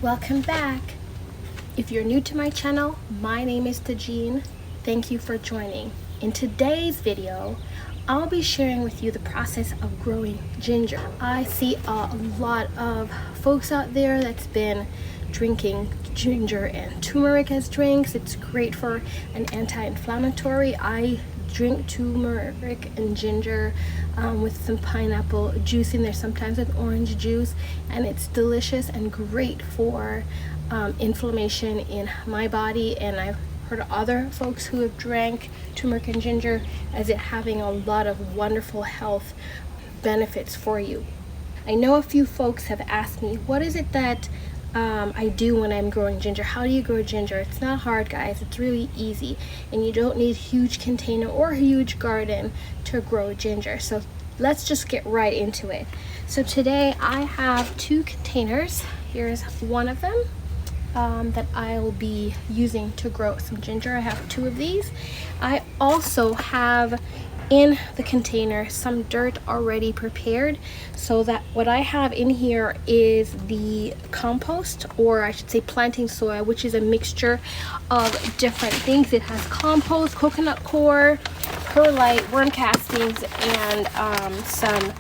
Welcome back. If you're new to my channel, my name is Tajine. Thank you for joining. In today's video, I'll be sharing with you the process of growing ginger. I see a lot of folks out there that's been drinking ginger and turmeric as drinks. It's great for an anti-inflammatory. I drink turmeric and ginger with some pineapple juice in there, sometimes with orange juice, and it's delicious and great for inflammation in my body. And I've heard of other folks who have drank turmeric and ginger as it having a lot of wonderful health benefits for you. I know a few folks have asked me, what is it that I do when I'm growing ginger? How do you grow ginger? It's not hard, guys. It's really easy, and you don't need a huge container or a huge garden to grow ginger. So let's just get right into it. So today I have 2 containers. Here's one of them that I'll be using to grow some ginger. I have 2 of these. I also have in the container some dirt already prepared, so that what I have in here is the compost, or I should say planting soil, which is a mixture of different things. It has compost, coconut coir, perlite, worm castings, and some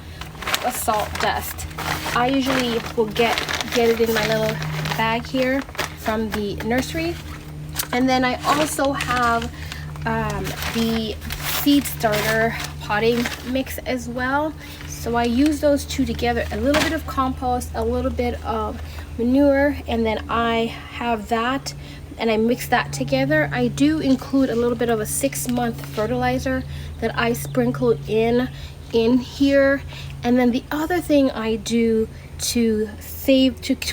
salt dust. I usually will get it in my little bag here from the nursery. And then I also have the seed starter potting mix as well. So I use those 2 together, a little bit of compost, a little bit of manure, and then I have that and I mix that together. I do include a little bit of a 6-month fertilizer that I sprinkle in here. And then the other thing I do to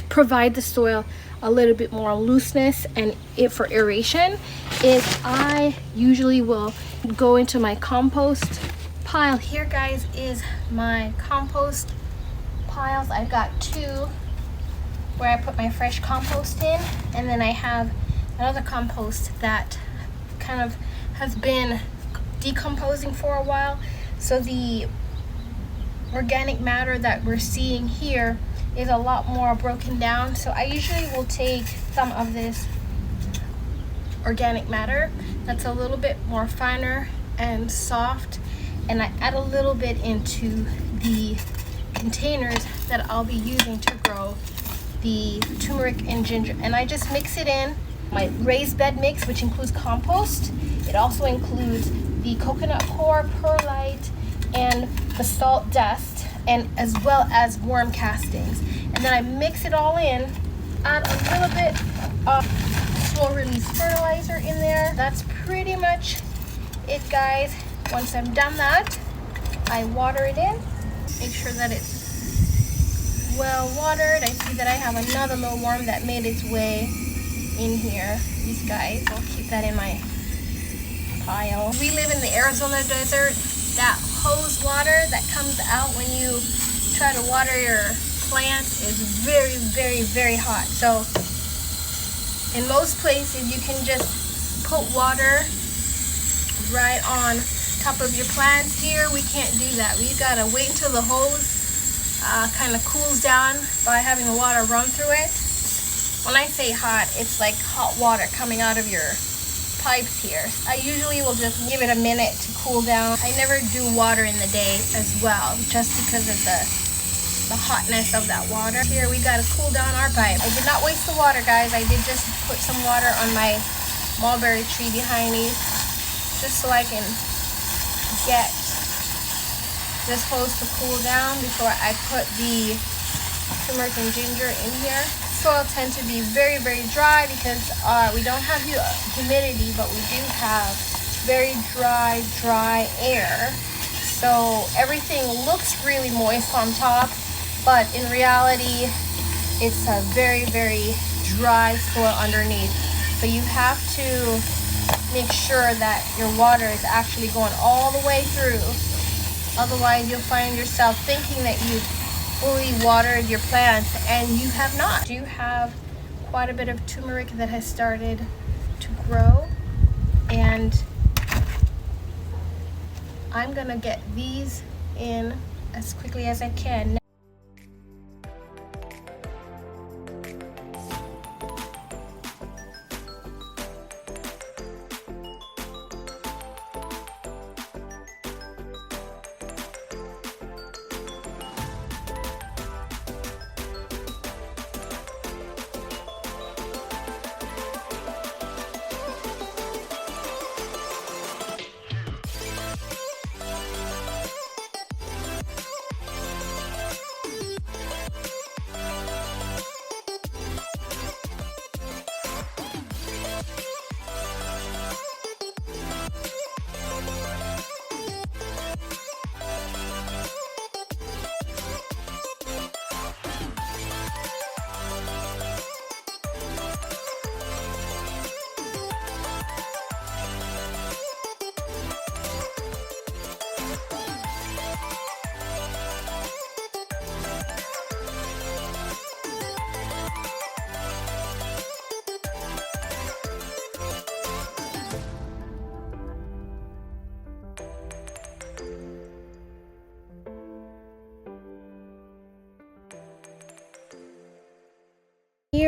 provide the soil a little bit more looseness and for aeration is I usually will go into my compost pile. Here, guys, is my compost piles. I've got 2 where I put my fresh compost in, and then I have another compost that kind of has been decomposing for a while. So the organic matter that we're seeing here is a lot more broken down. So I usually will take some of this organic matter that's a little bit more finer and soft, and I add a little bit into the containers that I'll be using to grow the turmeric and ginger, and I just mix it in my raised bed mix, which includes compost. It also includes the coconut coir, perlite, and the salt dust, and as well as worm castings. And then I mix it all in, add a little bit of slow release fertilizer in there. That's pretty much it, guys. Once I'm done that, I water it in, make sure that it's well watered. I see that I have another little worm that made its way in here. These guys, I'll keep that in my pile. We live in the Arizona desert. That hose water that comes out when you try to water your plants is very, very, very hot. So in most places you can just put water right on top of your plants. Here we can't do that. We gotta wait until the hose kind of cools down by having the water run through it. When I say hot, it's like hot water coming out of your pipes here. I usually will just give it a minute to cool down. I never do water in the day as well, just because of the hotness of that water. Here we gotta cool down our pipe. I did not waste the water, guys. I did just put some water on my mulberry tree behind me, just so I can get this hose to cool down before I put the turmeric and ginger in here. Soil tends to be very, very dry because we don't have humidity, but we do have very dry air. So everything looks really moist on top, but in reality, it's a very, very dry soil underneath. So you have to make sure that your water is actually going all the way through. Otherwise, you'll find yourself thinking that you've fully watered your plants, and you have not. I do have quite a bit of turmeric that has started to grow, and I'm gonna get these in as quickly as I can.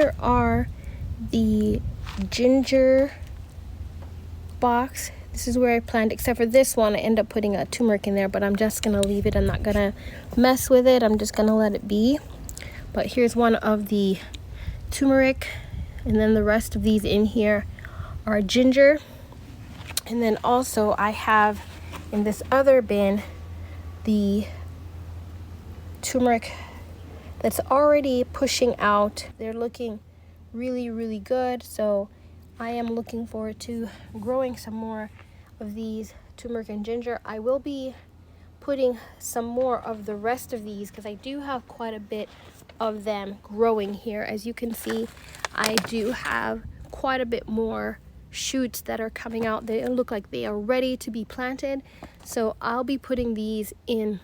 here are the ginger box. This is where I planned, except for this one I end up putting a turmeric in there, but I'm just gonna leave it. I'm not gonna mess with it. I'm just gonna let it be. But here's one of the turmeric, and then the rest of these in here are ginger. And then also I have in this other bin the turmeric that's already pushing out. They're looking really, really good. So I am looking forward to growing some more of these turmeric and ginger. I will be putting some more of the rest of these because I do have quite a bit of them growing here. As you can see, I do have quite a bit more shoots that are coming out. They look like they are ready to be planted. So I'll be putting these in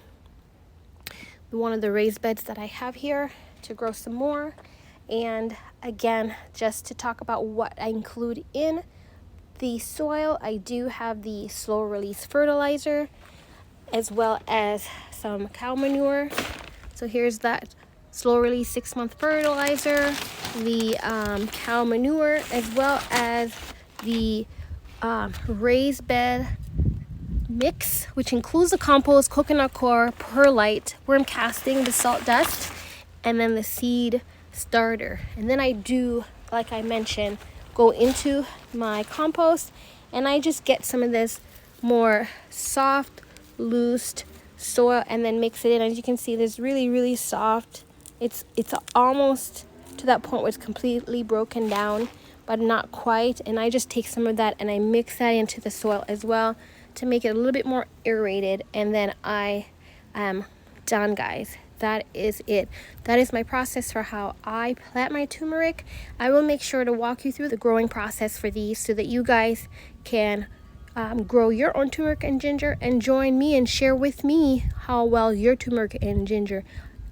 one of the raised beds that I have here to grow some more. And again, just to talk about what I include in the soil, I do have the slow release fertilizer as well as some cow manure. So here's that slow release 6-month fertilizer, the cow manure, as well as the raised bed mix, which includes the compost, coconut coir, perlite, worm casting, the salt dust, and then the seed starter. And then I do, like I mentioned, go into my compost and I just get some of this more soft, loose soil and then mix it in. As you can see, this really, really soft. It's almost to that point where it's completely broken down, but not quite. And I just take some of that and I mix that into the soil as well to make it a little bit more aerated. And then I am done, guys. That is it. That is my process for how I plant my turmeric. I will make sure to walk you through the growing process for these so that you guys can grow your own turmeric and ginger and join me and share with me how well your turmeric and ginger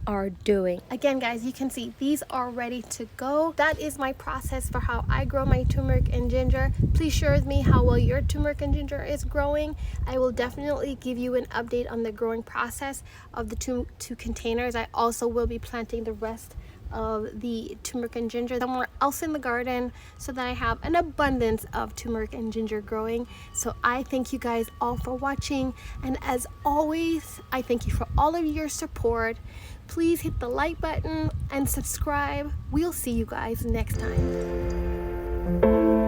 are doing. Again, guys, you can see these are ready to go. That is my process for how I grow my turmeric and ginger. Please share with me how well your turmeric and ginger is growing. I will definitely give you an update on the growing process of the two containers. I also will be planting the rest of the turmeric and ginger somewhere else in the garden so that I have an abundance of turmeric and ginger growing. So I thank you guys all for watching, and as always, I thank you for all of your support. Please hit the like button and subscribe. We'll see you guys next time.